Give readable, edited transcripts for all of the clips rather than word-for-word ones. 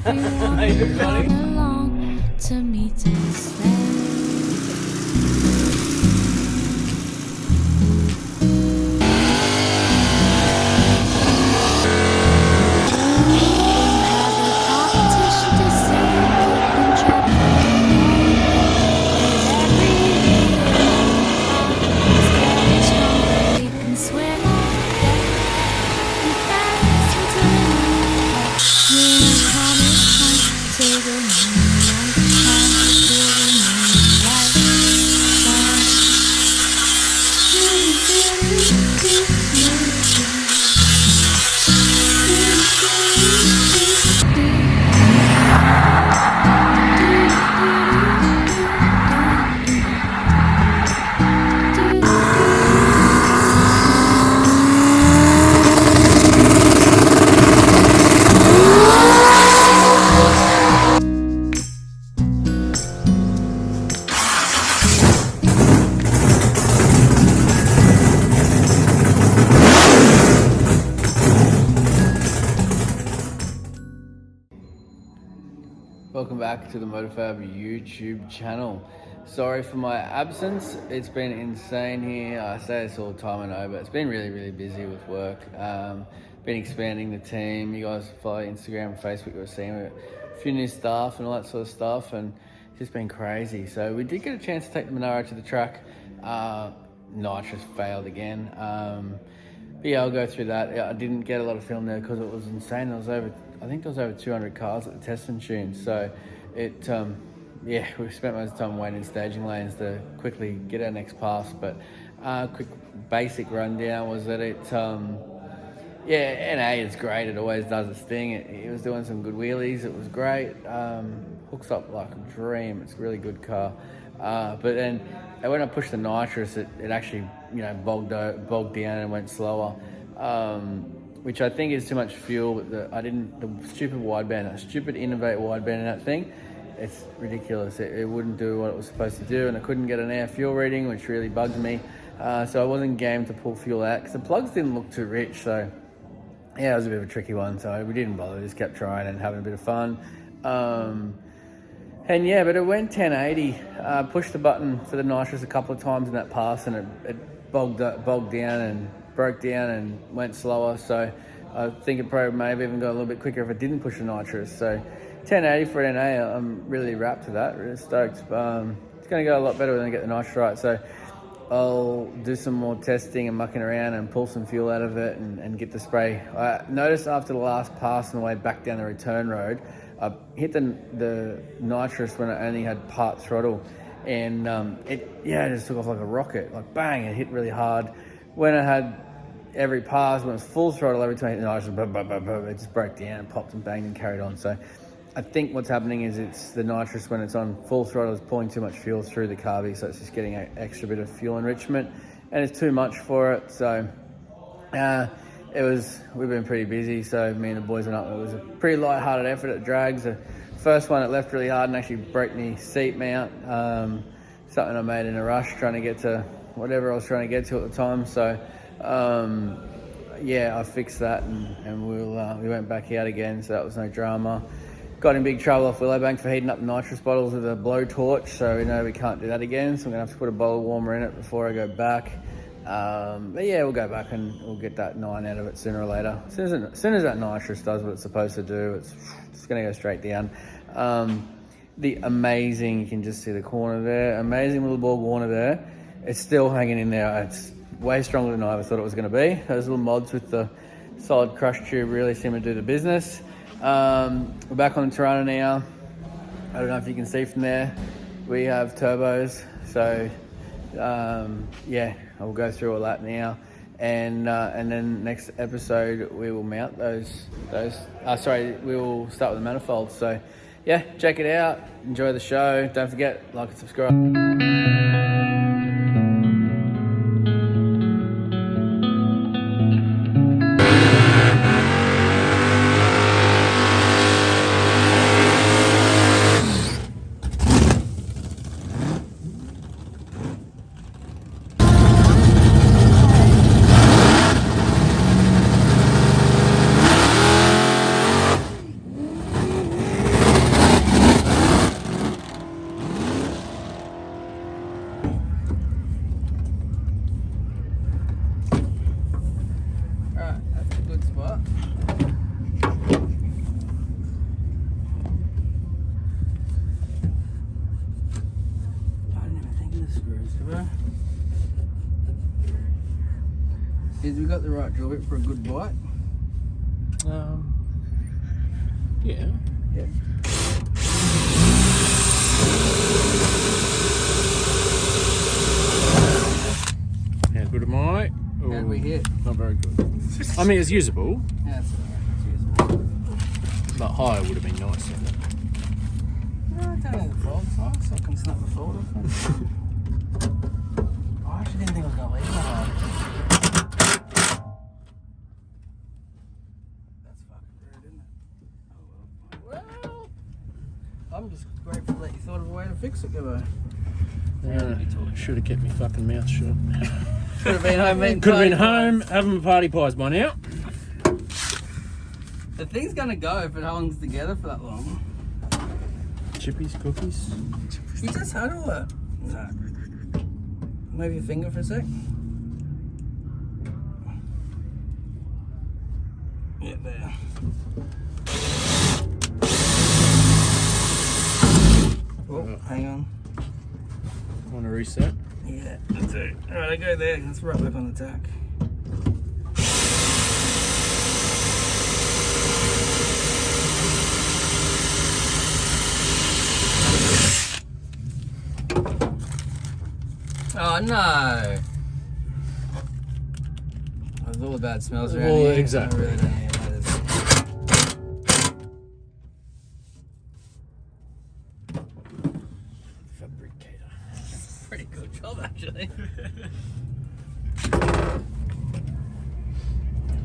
along to meet us there. Welcome back to the MotorFab YouTube channel. Sorry for my absence. It's been insane here. I say this all the time, I know, but it's been really busy with work. Been expanding the team. You guys follow Instagram and Facebook, you're seeing a few new staff and all that sort of stuff, and it's just been crazy. So we did get a chance to take the Monaro to the track. Nitrous failed again. But yeah, I'll go through that. I didn't get a lot of film there because it was insane. I think there was over 200 cars at the test and tune. So it, yeah, we spent most of the time waiting in staging lanes to quickly get our next pass. But quick basic rundown was that it, yeah, NA is great. It always does its thing. It was doing some good wheelies. It was great. Hooks up like a dream. It's a really good car. But then when I pushed the nitrous, it actually, you know, bogged down and went slower. Which I think is too much fuel. The stupid wideband, stupid Innovate wideband in that thing, it's ridiculous. It wouldn't do what it was supposed to do, and I couldn't get an air fuel reading, which really bugged me. So I wasn't game to pull fuel out because the plugs didn't look too rich. So yeah, it was a bit of a tricky one. So we didn't bother, just kept trying and having a bit of fun. And yeah, but it went 1080. Pushed the button for the nitrous a couple of times in that pass, and it bogged down and broke down and went slower. So I think it probably may have even got a little bit quicker if it didn't push the nitrous. So 1080 for an NA, I'm really wrapped with that, really stoked. It's going to go a lot better when I get the nitrous right. So I'll do some more testing and mucking around and pull some fuel out of it and get the spray. I noticed after the last pass on the way back down the return road, I hit the nitrous when I only had part throttle, and it just took off like a rocket, like bang, it hit really hard. When I had every pass, when it was full throttle, every time I hit the nitrous, it just broke down and popped and banged and carried on. So I think what's happening is it's the nitrous when it's on full throttle is pulling too much fuel through the carby, so it's just getting an extra bit of fuel enrichment, and it's too much for it. So we've been pretty busy, so me and the boys went up. It was a pretty light-hearted effort at drags. The first one, it left really hard and actually broke me seat mount, something I made in a rush trying to get to whatever I was trying to get to at the time. So yeah, I fixed that, and we went back out again, so that was no drama. Got in big trouble off Willowbank for heating up nitrous bottles with a blowtorch, so we know we can't do that again, so I'm gonna have to put a bottle warmer in it before I go back. But yeah, we'll go back and we'll get that 9 out of it sooner or later. As soon as that nitrous does what it's supposed to do, it's gonna go straight down. The amazing, you can just see the corner there, amazing little Borg Warner there. It's still hanging in there. It's way stronger than I ever thought it was gonna be. Those little mods with the solid crush tube really seem to do the business. We're back on the Torana now. I don't know if you can see from there, we have turbos. So yeah, I'll go through all that now, and then next episode we will mount those. We will start with the manifolds. So yeah, check it out, enjoy the show, don't forget, like and subscribe. Is we got the right drill bit for a good bite? Yeah. Yeah. How good am I? How did we hit? Not very good. I mean, it's usable, Yeah, that's alright. It's usable. but higher would have been nicer. No, I don't need the fold size, so I can snap the fold off it. I actually didn't think I was going to leave that hard. That's fucking rude, isn't it? Oh well. I'm just grateful that you thought of a way to fix it, Gibbo. Should have kept my fucking mouth shut. Could have been home eating Could have been party home pies. having party pies by now. The thing's going to go if it hangs together for that long. Chippies, cookies. You just huddle it. No. Move your finger for a sec. Yeah, there. Oh, hang on. Want to reset? Yeah, that's it. Alright, I go there. Let's right back on the tack. Oh no! There's all the bad smells around Well, here. exactly. I really don't need that. Fabricator. Pretty good job, actually.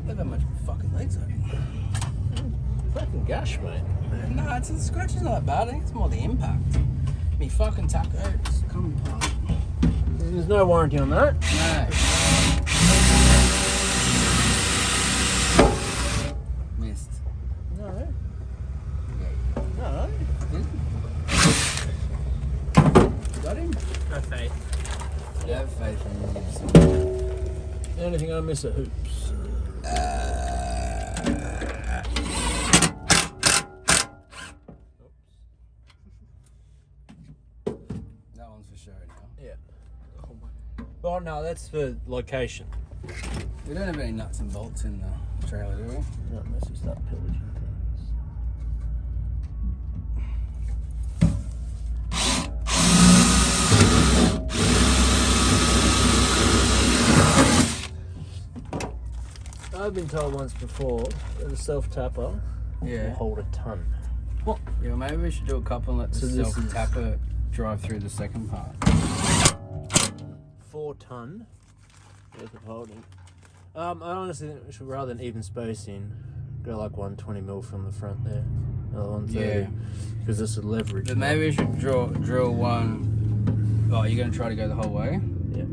Look how much fucking legs open. Fucking gash, mate. No, it's the scratch is not that bad. I think it's more the impact. Me fucking tacos come apart. There's no warranty on that. No. Missed. No. Yeah. No. Got him? No faith. Yeah, have faith in you. The only thing I miss are hoops. That one's for sure now. Yeah. Oh no, that's for location. We don't have any nuts and bolts in the trailer, do we? Not unless you start pillaging things. I've been told once before that a self-tapper will hold a ton. What? Yeah, well, maybe we should do a couple and let the So this is- self-tapper drive through the second part. 4 ton worth of holding. I honestly think we should, rather than even spacing, go like 120mm from the front there. Another 130. Yeah. Because this is leverage. But maybe we should drill one. Oh, you're going to try to go the whole way? Yeah.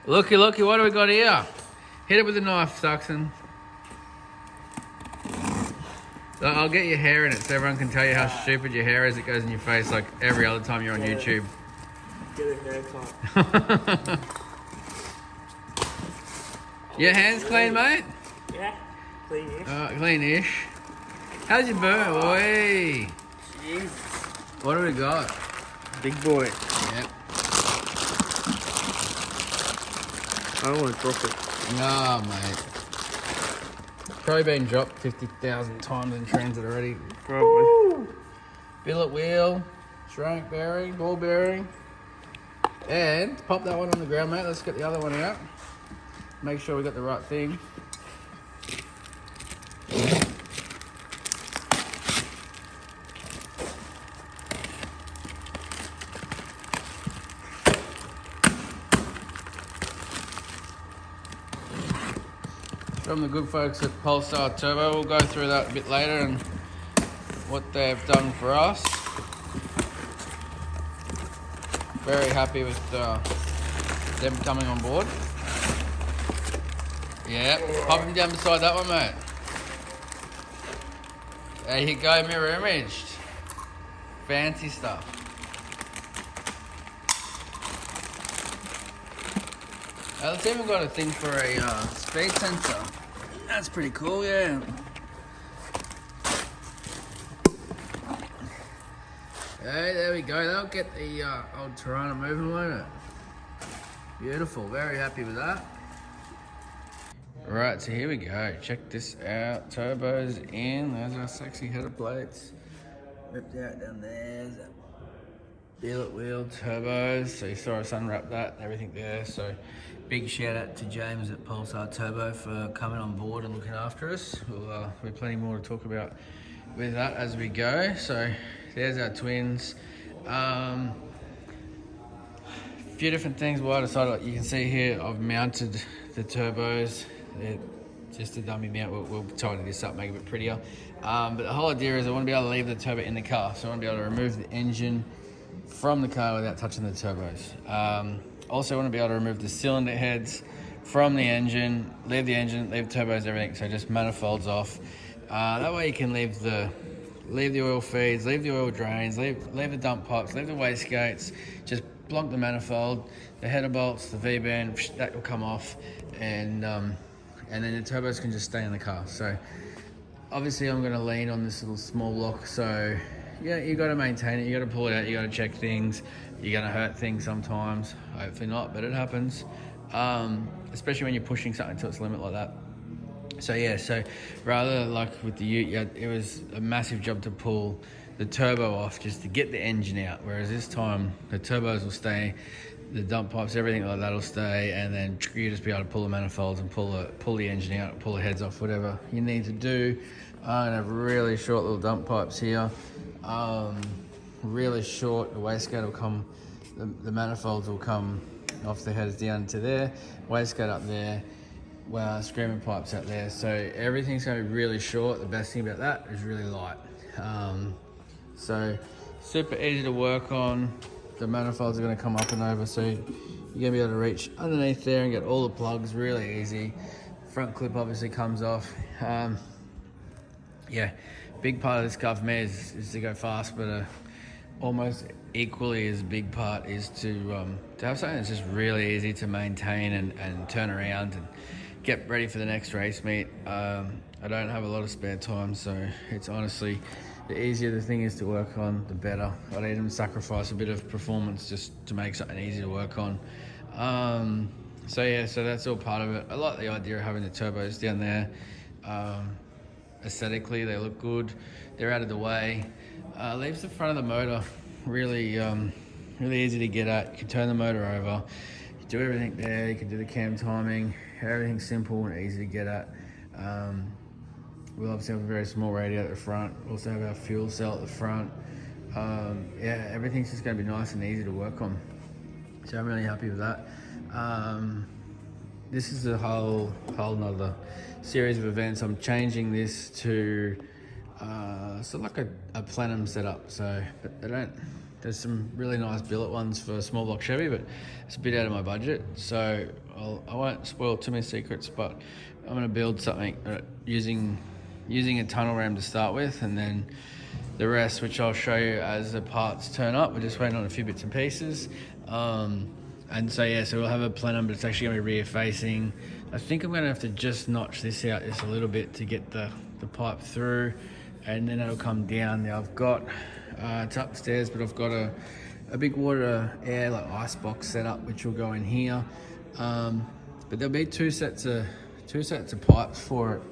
Looky, looky, what do we got here? Hit it with a knife, Saxon. So I'll get your hair in it so everyone can tell you how stupid your hair is. It goes in your face like every other time you're on YouTube. Get a haircut. Your hands clean, mate? Yeah, clean-ish. Clean-ish. How's your bird? Oi. Jeez. What do we got? Big boy. Yep. I don't want to drop it. No, mate. probably been dropped 50,000 times in transit already. Probably. Billet wheel, shank bearing, ball bearing. And pop that one on the ground, mate. Let's get the other one out. Make sure we got the right thing. From the good folks at Pulsar Turbo, we'll go through that a bit later and what they've done for us. Very happy with them coming on board. Yeah, pop him down beside that one, mate. There you go, mirror imaged. Fancy stuff. It's even got a thing for a speed sensor. That's pretty cool, yeah. Hey, there we go. That'll get the old Torana moving, won't it? Beautiful. Very happy with that. Right, so here we go. Check this out. Turbos in. There's our sexy header plates. Ripped out down there. Billet wheel turbos. So you saw us unwrap that and everything there. So big shout out to James at Pulsar Turbo for coming on board and looking after us. We'll have plenty more to talk about with that as we go. So there's our twins. A few different things why I decided, you can see here I've mounted the turbos. They're just a dummy mount. We'll tidy this up, make it a bit prettier. But the whole idea is I want to be able to leave the turbo in the car. So I want to be able to remove the engine from the car without touching the turbos. Also want to be able to remove the cylinder heads from the engine, leave the turbos, everything. So just manifolds off. That way you can leave the oil feeds, leave the oil drains, leave the dump pipes, leave the wastegates, just block the manifold, the header bolts, the V-band, that will come off, and then the turbos can just stay in the car. So obviously I'm going to lean on this little small block, so yeah, you got to maintain it, you got to pull it out, you got to check things, you're going to hurt things sometimes, hopefully not, but it happens, especially when you're pushing something to its limit like that. So yeah, so rather like with the Ute, yeah, it was a massive job to pull the turbo off just to get the engine out, whereas this time the turbos will stay, the dump pipes, everything like that will stay, and then you just be able to pull the manifolds and pull the engine out, pull the heads off, whatever you need to do. I'm gonna have really short little dump pipes here, really short. The wastegate will come, the manifolds will come off the headers down to there, wastegate up there. Well, screaming pipes out there, so everything's going to be really short. The best thing about that is really light, so super easy to work on. The manifolds are going to come up and over, so you're going to be able to reach underneath there and get all the plugs really easy. Front clip obviously comes off. Yeah, big part of this car for me is to go fast, but almost equally as big part is to have something that's just really easy to maintain and turn around and get ready for the next race meet. I don't have a lot of spare time, so it's honestly, the easier the thing is to work on, the better. I'd even sacrifice a bit of performance just to make something easy to work on. So yeah, so that's all part of it. I like the idea of having the turbos down there. Aesthetically, they look good. They're out of the way. Leaves the front of the motor really, really easy to get at. You can turn the motor over. You do everything there. You can do the cam timing. Everything's simple and easy to get at. We'll obviously have a very small radio at the front. Also have our fuel cell at the front. Yeah, everything's just going to be nice and easy to work on. So I'm really happy with that. This is a whole nother series of events. I'm changing this to sort of like a Plenum setup. So but there's some really nice billet ones for a small block Chevy, but it's a bit out of my budget. So I won't spoil too many secrets, but I'm going to build something using a tunnel ram to start with, and then the rest, which I'll show you as the parts turn up. We're just waiting on a few bits and pieces. And so yeah, so we'll have a Plenum, but it's actually going to be rear facing. I think I'm going to have to just notch this out just a little bit to get the pipe through, and then it'll come down. Now I've got, it's upstairs, but I've got a big water air like ice box set up, which will go in here. But there'll be two sets of two sets of pipes for it.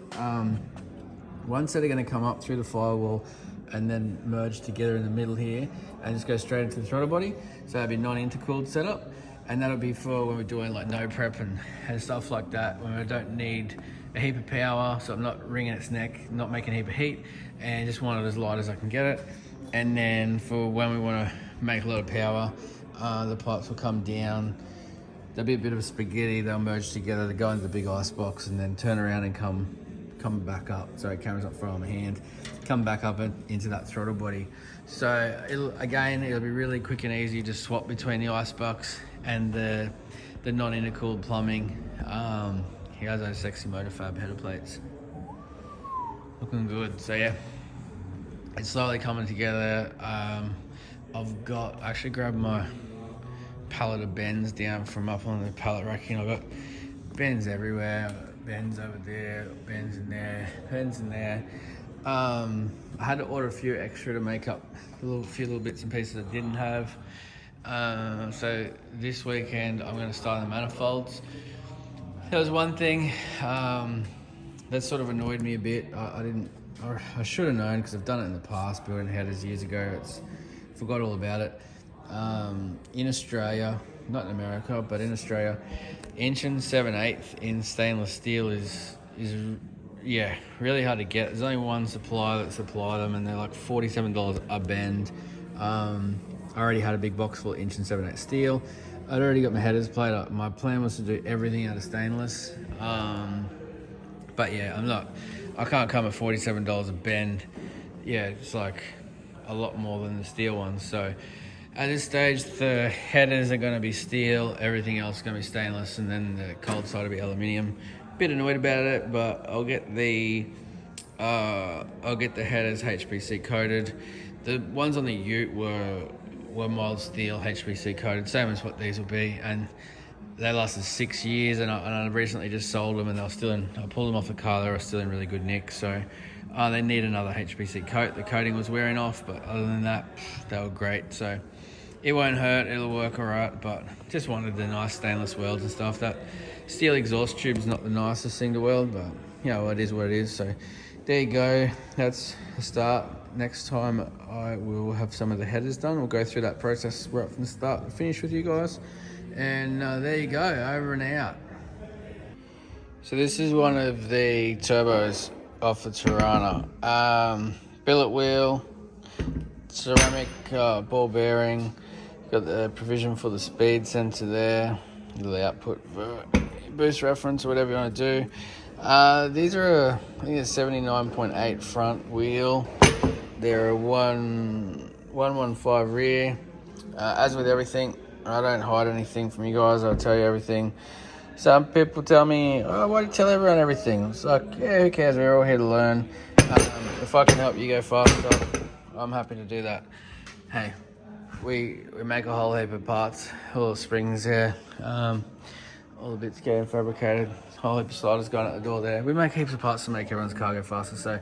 One set are going to come up through the firewall and then merge together in the middle here and just go straight into the throttle body. So that'll be non-intercooled setup, and that'll be for when we're doing like no prep and stuff like that, when I don't need a heap of power, so I'm not wringing its neck, not making a heap of heat, and just want it as light as I can get it. And then for when we want to make a lot of power, the pipes will come down. There'll be a bit of a spaghetti, they'll merge together to go into the big ice box and then turn around and come back up. So camera's not far on my hand. Come back up into that throttle body. So it'll be really quick and easy to swap between the ice box and the non-intercooled plumbing. He has those sexy Motorfab header plates. Looking good. So yeah, it's slowly coming together. I've actually grabbed my pallet of bends down from up on the pallet racking. I've got bends everywhere. Bends over there, bends in there, bends in there. I had to order a few extra to make up a few little bits and pieces I didn't have. So this weekend I'm going to start the manifolds. There was one thing that sort of annoyed me a bit. I should have known, because I've done it in the past, building headers years ago. Forgot all about it. In Australia, not in America, but in Australia, 1 7/8 in stainless steel is really hard to get. There's only one supplier that supply them, and they're like $47 a bend. I already had a big box full of 1 7/8 steel. I'd already got my headers plate up. My plan was to do everything out of stainless. But yeah, I can't come at $47 a bend. Yeah, it's like a lot more than the steel ones. So at this stage, the headers are going to be steel, everything else is going to be stainless, and then the cold side will be aluminium. Bit annoyed about it, but I'll get the headers HPC coated. The ones on the Ute were mild steel HPC coated, same as what these will be, and they lasted 6 years. And I recently just sold them, and I pulled them off the car. They were still in really good nick, so they need another HPC coat. The coating was wearing off, but other than that, they were great. So it won't hurt, it'll work all right, but just wanted the nice stainless welds and stuff. That steel exhaust tube is not the nicest thing to weld, but you know, it is what it is. So there you go, that's the start. Next time I will have some of the headers done. We'll go through that process right from the start to finish with you guys. And there you go, over and out. So this is one of the turbos off the Torana. Billet wheel, ceramic ball bearing. Got the provision for the speed sensor there, the output for boost reference or whatever you want to do. These are I think a 79.8 front wheel. They're a 115 rear. As with everything, I don't hide anything from you guys. I'll tell you everything. Some people tell me, "Oh, why do you tell everyone everything?" It's like, yeah, who cares? We're all here to learn. If I can help you go faster, I'm happy to do that. Hey. We make a whole heap of parts, all the springs there, all the bits getting fabricated, a whole heap of sliders going out the door there. We make heaps of parts to make everyone's car go faster, so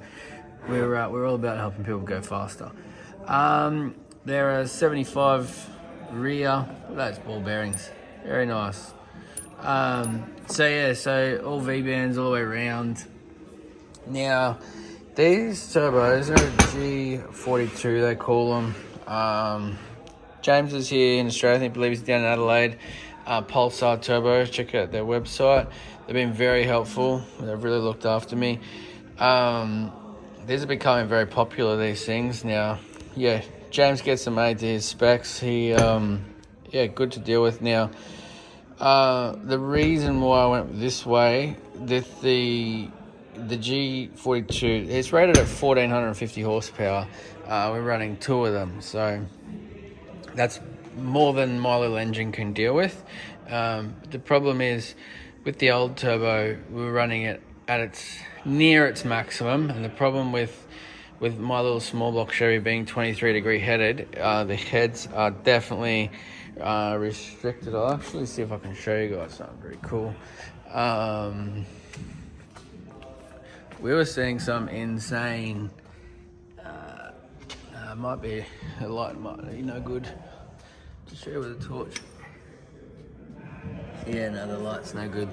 we're all about helping people go faster. There are 75 rear, those ball bearings, very nice. So all V-bands all the way around. Now, these turbos are a G42, they call them. James is here in Australia, I believe he's down in Adelaide. Pulsar Turbos, check out their website. They've been very helpful. They've really looked after me. These are becoming very popular, these things. Now, yeah, James gets them made to his specs. He, good to deal with. Now, the reason why I went this way, the G42, it's rated at 1450 horsepower. We're running 2 of them, so that's more than my little engine can deal with. The problem is, with the old turbo, we were running it at near its maximum, and the problem with my little small block Chevy being 23 degree headed, the heads are definitely restricted. I'll actually see if I can show you guys something very cool. We were seeing some insane, might be a light, might be no good to show you with a torch. Yeah, no, the light's no good.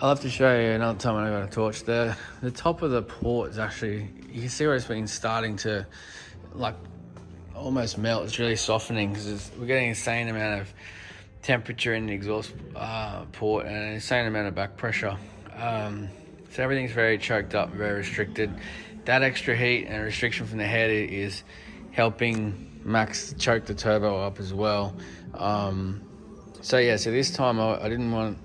I'll have to show you another time when I got a torch. The top of the port is actually, you can see where it's been starting to like almost melt. It's really softening because we're getting an insane amount of temperature in the exhaust port and an insane amount of back pressure. So everything's very choked up, very restricted. That extra heat and restriction from the head is helping max choke the turbo up as well. So yeah, so this time I didn't want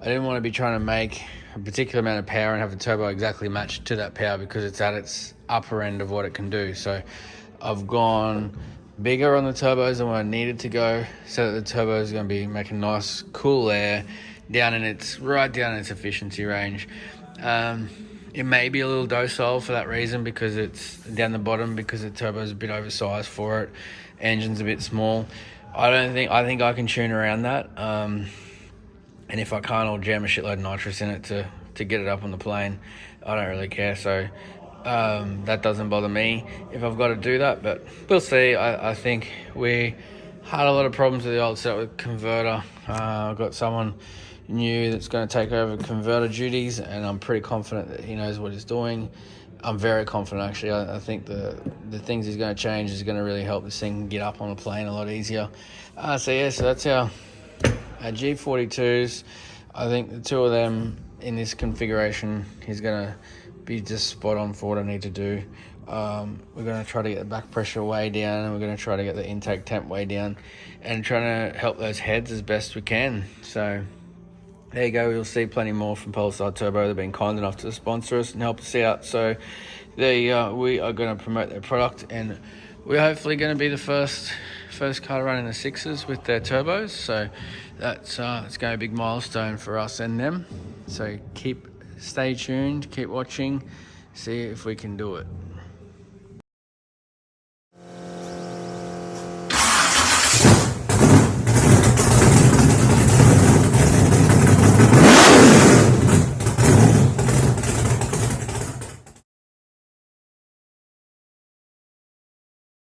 to be trying to make a particular amount of power and have the turbo exactly matched to that power because it's at its upper end of what it can do. So I've gone bigger on the turbos than what I needed to go, so that the turbo is going to be making nice cool air right down in its efficiency range. It may be a little docile for that reason because it's down the bottom because the turbo is a bit oversized for it. Engine's a bit small. I think I can tune around that. And if I can't, I'll jam a shitload of nitrous in it to get it up on the plane. I don't really care. So that doesn't bother me if I've got to do that, but we'll see. I think we had a lot of problems with the old setup with converter. I've got someone new that's going to take over converter duties, and I'm pretty confident that he knows what he's doing. I'm very confident, actually. I think the things he's going to change is going to really help this thing get up on a plane a lot easier. So that's our G42s. I think the two of them in this configuration is going to be just spot on for what I need to do. We're going to try to get the back pressure way down, and we're going to try to get the intake temp way down, and trying to help those heads as best we can. So there you go. You'll see plenty more from Pulsar Turbo. They've been kind enough to sponsor us and help us out. So we are going to promote their product, and we're hopefully going to be the first car running the 6s with their turbos. So that's it's going to be a big milestone for us and them. So stay tuned, keep watching, see if we can do it.